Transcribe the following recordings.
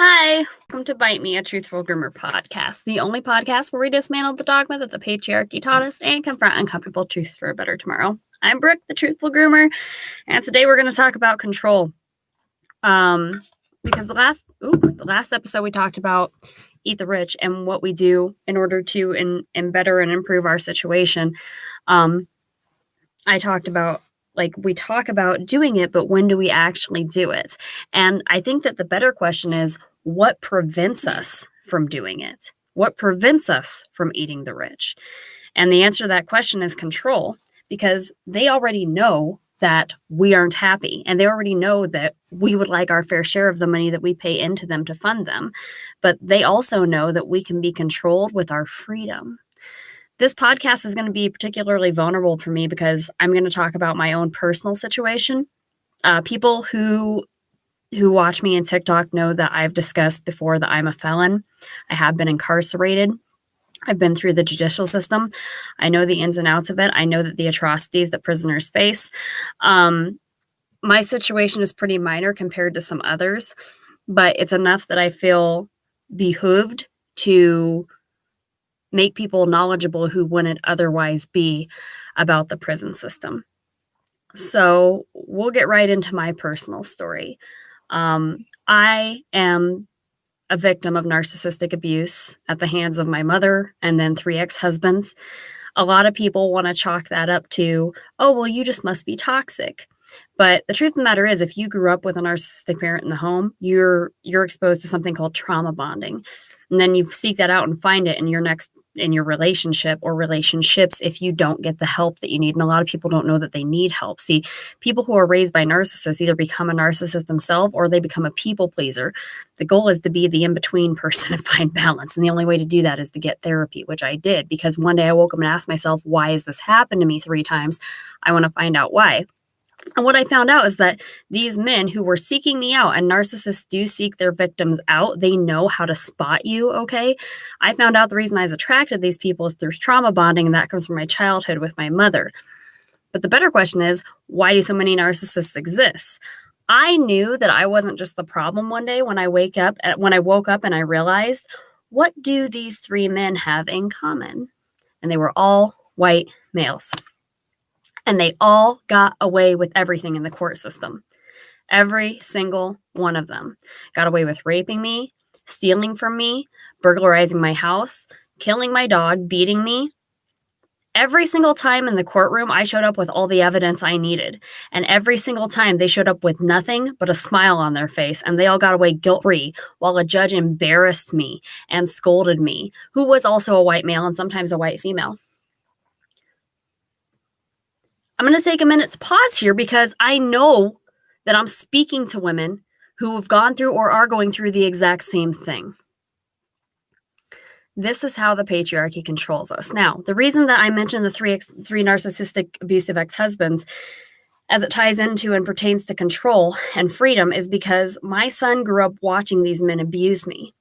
Hi, welcome to Bite Me, a Truthful Groomer podcast, the only podcast where we dismantle the dogma that the patriarchy taught us and confront uncomfortable truths for a better tomorrow. I'm Brooke, the Truthful Groomer, and today we're going to talk about control. Because the last episode we talked about Eat the Rich and what we do in order to better and improve our situation. I talked about we talk about doing it, but when do we actually do it? And I think that the better question is, what prevents us from doing it? What prevents us from eating the rich? And the answer to that question is control, because they already know that we aren't happy, and they already know that we would like our fair share of the money that we pay into them to fund them. But they also know that we can be controlled with our freedom. This podcast is going to be particularly vulnerable for me because I'm going to talk about my own personal situation. People who watch me on TikTok know that I've discussed before that I'm a felon. I have been incarcerated. I've been through the judicial system. I know the ins and outs of it. I know that the atrocities that prisoners face. My situation is pretty minor compared to some others, but it's enough that I feel behooved to make people knowledgeable who wouldn't otherwise be about the prison system. So we'll get right into my personal story. I am a victim of narcissistic abuse at the hands of my mother and then 3 ex-husbands. A lot of people want to chalk that up to, oh, well, you just must be toxic. But the truth of the matter is, if you grew up with a narcissistic parent in the home, you're exposed to something called trauma bonding. And then you seek that out and find it in your relationship or relationships if you don't get the help that you need. And a lot of people don't know that they need help. See, people who are raised by narcissists either become a narcissist themselves or they become a people pleaser. The goal is to be the in-between person and find balance. And the only way to do that is to get therapy, which I did, because one day I woke up and asked myself, why has this happened to me 3 times? I want to find out why. And what I found out is that these men who were seeking me out, and narcissists do seek their victims out, they know how to spot you, okay? I found out the reason I was attracted to these people is through trauma bonding, and that comes from my childhood with my mother. But the better question is, why do so many narcissists exist? I knew that I wasn't just the problem one day when I woke up and I realized, what do these 3 men have in common? And they were all white males. And they all got away with everything in the court system. Every single one of them got away with raping me, stealing from me, burglarizing my house, killing my dog, beating me. Every single time in the courtroom, I showed up with all the evidence I needed. And every single time they showed up with nothing but a smile on their face, and they all got away guilt-free while a judge embarrassed me and scolded me, who was also a white male and sometimes a white female. I'm going to take a minute to pause here because I know that I'm speaking to women who have gone through or are going through the exact same thing. This is how the patriarchy controls us. Now, the reason that I mentioned the three narcissistic abusive ex-husbands as it ties into and pertains to control and freedom is because my son grew up watching these men abuse me.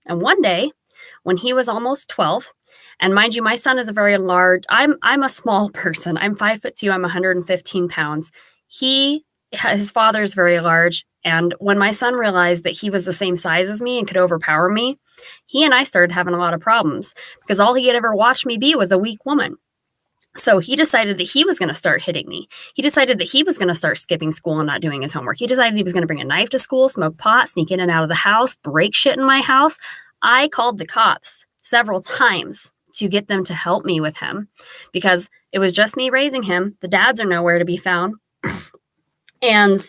And one day, when he was almost 12, and mind you, my son is a very large, I'm a small person. I'm 5'2", I'm 115 pounds. His father is very large. And when my son realized that he was the same size as me and could overpower me, he and I started having a lot of problems because all he had ever watched me be was a weak woman. So he decided that he was going to start hitting me. He decided that he was going to start skipping school and not doing his homework. He decided he was going to bring a knife to school, smoke pot, sneak in and out of the house, break shit in my house. I called the cops several times to get them to help me with him because it was just me raising him. The dads are nowhere to be found. And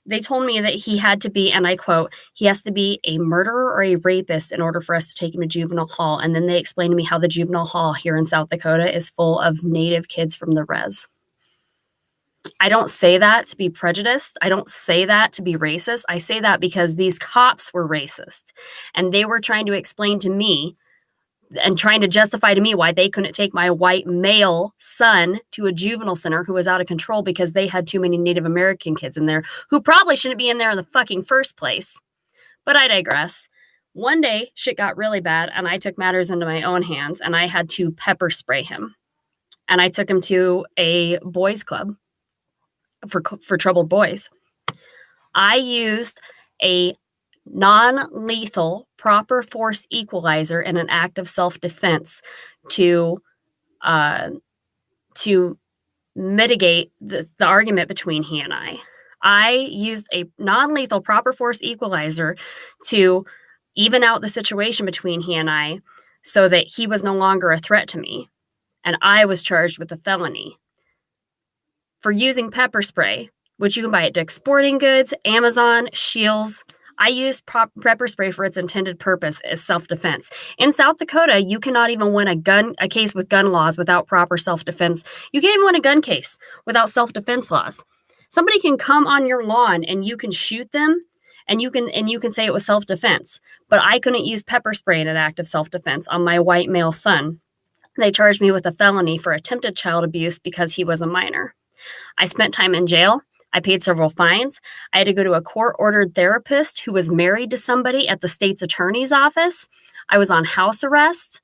they told me that he had to be, and I quote, he has to be a murderer or a rapist in order for us to take him to juvenile hall. And then they explained to me how the juvenile hall here in South Dakota is full of Native kids from the res. I don't say that to be prejudiced. I don't say that to be racist. I say that because these cops were racist. And they were trying to explain to me and trying to justify to me why they couldn't take my white male son to a juvenile center who was out of control because they had too many Native American kids in there who probably shouldn't be in there in the fucking first place. But I digress. One day, shit got really bad, and I took matters into my own hands, and I had to pepper spray him. And I took him to a boys' club for troubled boys. I used a non-lethal, proper force equalizer in an act of self-defense to mitigate the argument between he and I. I used a non-lethal, proper force equalizer to even out the situation between he and I so that he was no longer a threat to me. And I was charged with a felony for using pepper spray, which you can buy at Dick's Sporting Goods, Amazon, Shields. I used pepper spray for its intended purpose as self-defense. In South Dakota, you cannot even win a case with gun laws without proper self-defense. You can't even win a gun case without self-defense laws. Somebody can come on your lawn and you can shoot them and you can say it was self-defense. But I couldn't use pepper spray in an act of self-defense on my white male son. They charged me with a felony for attempted child abuse because he was a minor. I spent time in jail. I paid several fines. I had to go to a court-ordered therapist who was married to somebody at the state's attorney's office. I was on house arrest.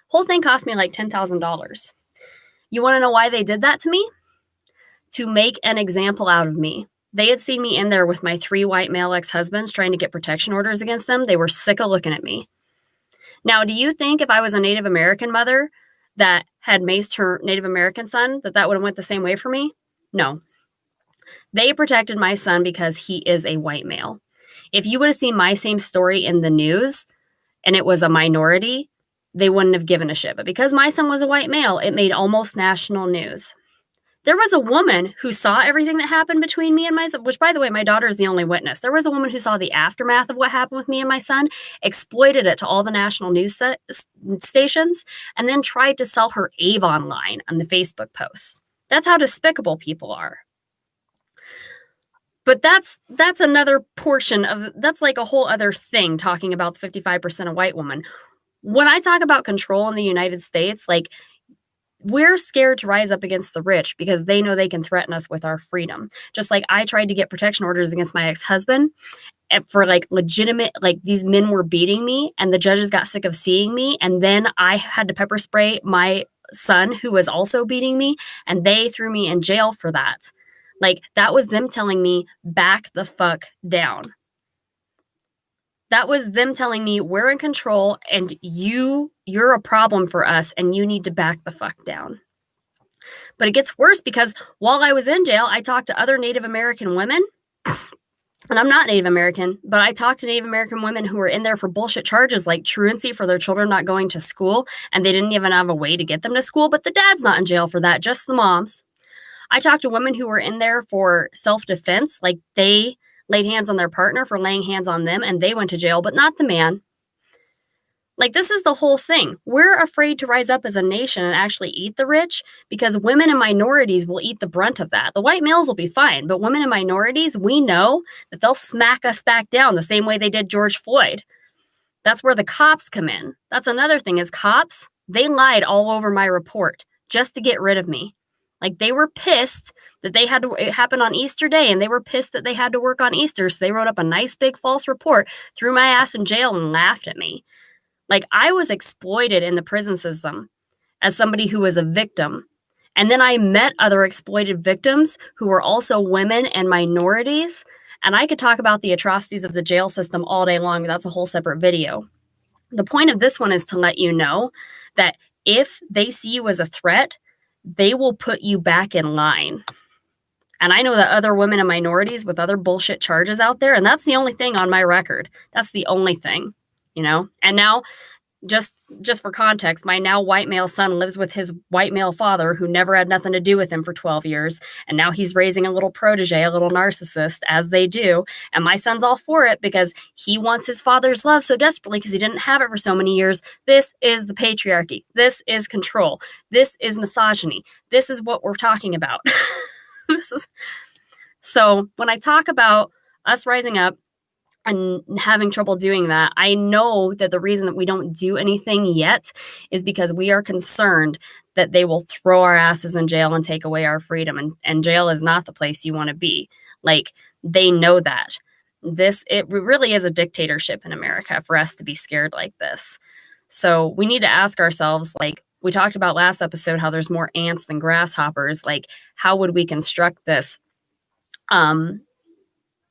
Whole thing cost me like $10,000. You want to know why they did that to me? To make an example out of me. They had seen me in there with my 3 white male ex-husbands trying to get protection orders against them. They were sick of looking at me. Now, do you think if I was a Native American mother that had maced her Native American son, that would have went the same way for me? No. They protected my son because he is a white male. If you would have seen my same story in the news and it was a minority, they wouldn't have given a shit. But because my son was a white male, it made almost national news. There was a woman who saw everything that happened between me and my son, which, by the way, my daughter is the only witness. There was a woman who saw the aftermath of what happened with me and my son, exploited it to all the national news stations, and then tried to sell her Avon line on the Facebook posts. That's how despicable people are. But that's another portion of, that's like a whole other thing, talking about 55% of white women. When I talk about control in the United States, like, we're scared to rise up against the rich because they know they can threaten us with our freedom. Just like I tried to get protection orders against my ex-husband for like legitimate, like these men were beating me and the judges got sick of seeing me. And then I had to pepper spray my son who was also beating me and they threw me in jail for that. Like that was them telling me, back the fuck down. That was them telling me we're in control and you're a problem for us and you need to back the fuck down. But it gets worse because while I was in jail, I talked to other Native American women. And I'm not Native American, but I talked to Native American women who were in there for bullshit charges like truancy for their children not going to school. And they didn't even have a way to get them to school. But the dad's not in jail for that, just the moms. I talked to women who were in there for self-defense, like they laid hands on their partner for laying hands on them and they went to jail, but not the man. Like, this is the whole thing. We're afraid to rise up as a nation and actually eat the rich because women and minorities will eat the brunt of that. The white males will be fine, but women and minorities, we know that they'll smack us back down the same way they did George Floyd. That's where the cops come in. That's another thing is cops, they lied all over my report just to get rid of me. Like, they were pissed that it happened on Easter Day, and they were pissed that they had to work on Easter, so they wrote up a nice big false report, threw my ass in jail, and laughed at me. Like, I was exploited in the prison system as somebody who was a victim. And then I met other exploited victims who were also women and minorities, and I could talk about the atrocities of the jail system all day long, but that's a whole separate video. The point of this one is to let you know that if they see you as a threat, they will put you back in line. And I know that other women and minorities with other bullshit charges out there, and that's the only thing on my record. That's the only thing, you know? And now, just for context, my now white male son lives with his white male father who never had nothing to do with him for 12 years. And now he's raising a little protege, a little narcissist, as they do. And my son's all for it because he wants his father's love so desperately because he didn't have it for so many years. This is the patriarchy. This is control. This is misogyny. This is what we're talking about. So when I talk about us rising up and having trouble doing that, I know that the reason that we don't do anything yet is because we are concerned that they will throw our asses in jail and take away our freedom. And jail is not the place you want to be. Like, they know that. It really is a dictatorship in America for us to be scared like this. So we need to ask ourselves, like we talked about last episode, how there's more ants than grasshoppers. Like, how would we construct this?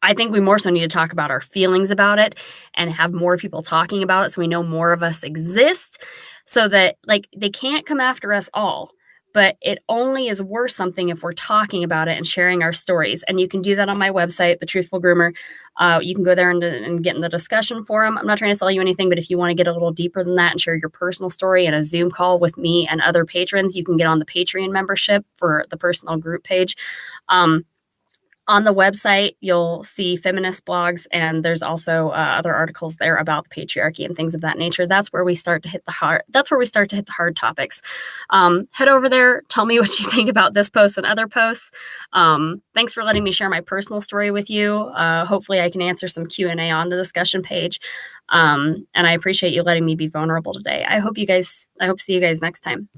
I think we more so need to talk about our feelings about it and have more people talking about it so we know more of us exist, so that, like, they can't come after us all, but it only is worth something if we're talking about it and sharing our stories. And you can do that on my website, The Truthful Groomer. You can go there and get in the discussion forum. I'm not trying to sell you anything, but if you want to get a little deeper than that and share your personal story in a Zoom call with me and other patrons, you can get on the Patreon membership for the personal group page. On the website, you'll see feminist blogs, and there's also other articles there about the patriarchy and things of that nature. That's where we start to hit the hard. That's where we start to hit the hard topics. Head over there. Tell me what you think about this post and other posts. Thanks for letting me share my personal story with you. Hopefully, I can answer some Q&A on the discussion page. And I appreciate you letting me be vulnerable today. I hope to see you guys next time.